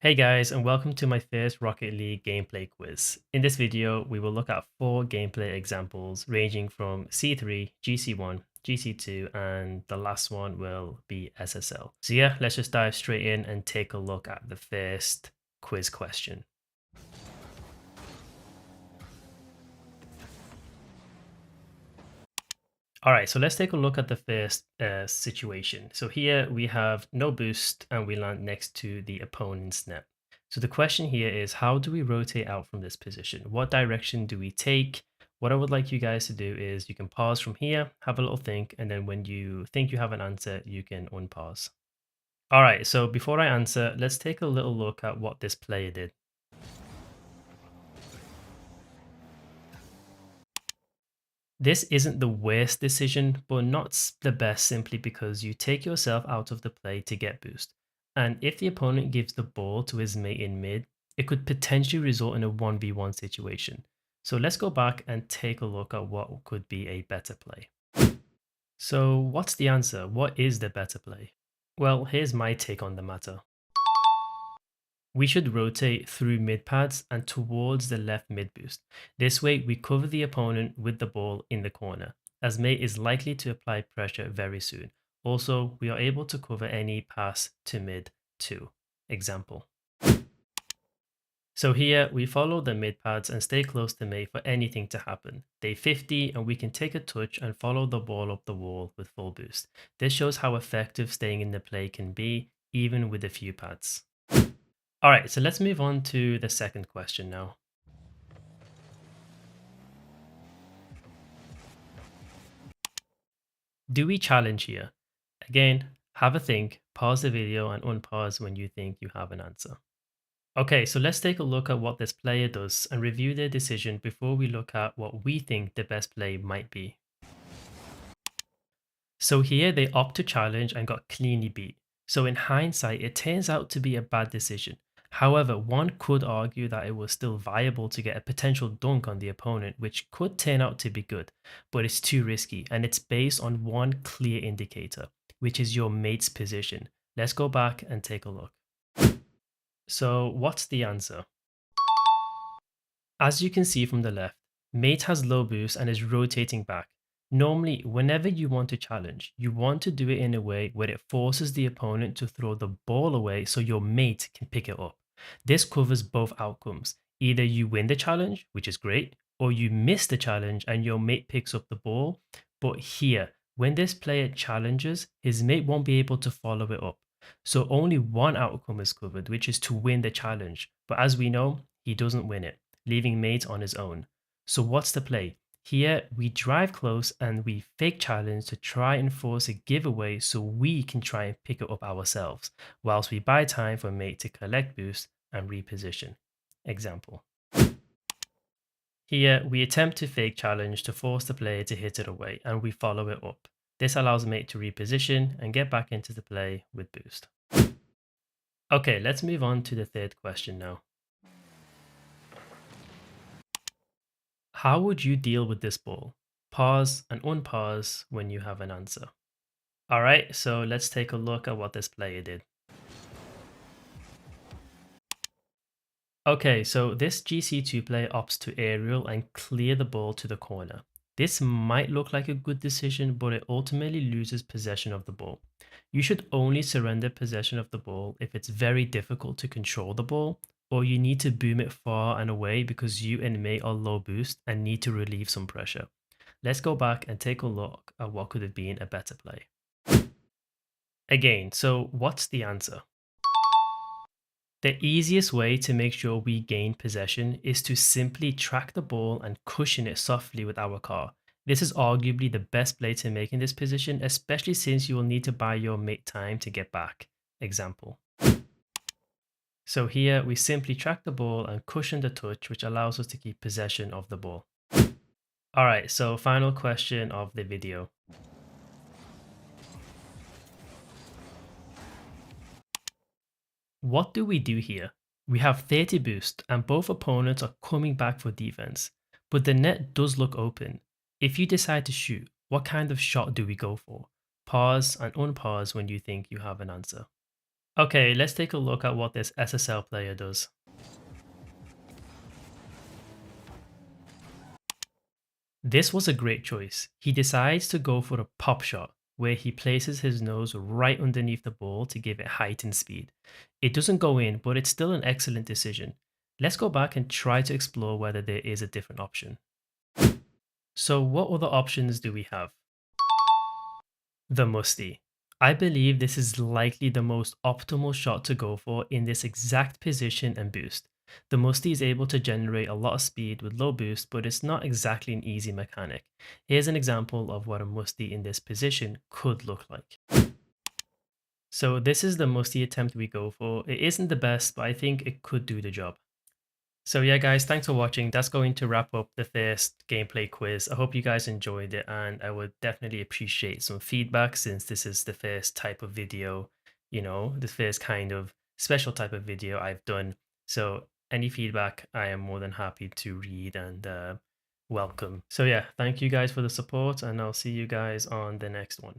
Hey guys, and welcome to my first Rocket League gameplay quiz. In this video, we will look at 4 gameplay examples ranging from C3, GC1, GC2, and the last one will be SSL. So yeah, let's just dive straight in and take a look at the first quiz question. All right, so let's take a look at the first situation. So here we have no boost and we land next to the opponent's net. So the question here is, how do we rotate out from this position? What direction do we take? What I would like you guys to do is you can pause from here, have a little think, and then when you think you have an answer, you can unpause. All right, so before I answer, let's take a little look at what this player did. This isn't the worst decision, but not the best simply because you take yourself out of the play to get boost. And if the opponent gives the ball to his mate in mid, it could potentially result in a 1v1 situation. So let's go back and take a look at what could be a better play. So what's the answer? What is the better play? Well, here's my take on the matter. We should rotate through mid pads and towards the left mid boost. This way we cover the opponent with the ball in the corner, as mate is likely to apply pressure very soon. Also, we are able to cover any pass to mid too. Example. So here we follow the mid pads and stay close to mate for anything to happen. Day 50 and we can take a touch and follow the ball up the wall with full boost. This shows how effective staying in the play can be even with a few pads. All right, so let's move on to the second question now. Do we challenge here? Again, have a think, pause the video and unpause when you think you have an answer. Okay, so let's take a look at what this player does and review their decision before we look at what we think the best play might be. So here they opt to challenge and got cleanly beat. So in hindsight, it turns out to be a bad decision. However, one could argue that it was still viable to get a potential dunk on the opponent, which could turn out to be good, but it's too risky and it's based on one clear indicator, which is your mate's position. Let's go back and take a look. So what's the answer? As you can see from the left, mate has low boost and is rotating back. Normally, whenever you want to challenge, you want to do it in a way where it forces the opponent to throw the ball away so your mate can pick it up. This covers both outcomes. Either you win the challenge, which is great, or you miss the challenge and your mate picks up the ball. But here, when this player challenges, his mate won't be able to follow it up. So only one outcome is covered, which is to win the challenge. But as we know, he doesn't win it, leaving mate on his own. So what's the play? Here we drive close and we fake challenge to try and force a giveaway so we can try and pick it up ourselves, whilst we buy time for mate to collect boost and reposition. Example. Here we attempt to fake challenge to force the player to hit it away and we follow it up. This allows mate to reposition and get back into the play with boost. Okay, let's move on to the third question now. How would you deal with this ball? Pause and unpause when you have an answer. All right, so let's take a look at what this player did. Okay, so this GC2 player opts to aerial and clear the ball to the corner. This might look like a good decision, but it ultimately loses possession of the ball. You should only surrender possession of the ball if it's very difficult to control the ball, or you need to boom it far and away because you and mate are low boost and need to relieve some pressure. Let's go back and take a look at what could have been a better play. Again, so what's the answer? The easiest way to make sure we gain possession is to simply track the ball and cushion it softly with our car. This is arguably the best play to make in this position, especially since you will need to buy your mate time to get back. Example. So here we simply track the ball and cushion the touch, which allows us to keep possession of the ball. All right, so final question of the video. What do we do here? We have 30 boost and both opponents are coming back for defense, but the net does look open. If you decide to shoot, what kind of shot do we go for? Pause and unpause when you think you have an answer. Okay, let's take a look at what this SSL player does. This was a great choice. He decides to go for a pop shot, where he places his nose right underneath the ball to give it height and speed. It doesn't go in, but it's still an excellent decision. Let's go back and try to explore whether there is a different option. So what other options do we have? The Musty. I believe this is likely the most optimal shot to go for in this exact position and boost. The Musty is able to generate a lot of speed with low boost, but it's not exactly an easy mechanic. Here's an example of what a Musty in this position could look like. So this is the Musty attempt we go for. It isn't the best, but I think it could do the job. So yeah, guys, thanks for watching. That's going to wrap up the first gameplay quiz. I hope you guys enjoyed it, and I would definitely appreciate some feedback since this is the first type of video, the first kind of special type of video I've done. So any feedback, I am more than happy to read and welcome. So yeah, thank you guys for the support, and I'll see you guys on the next one.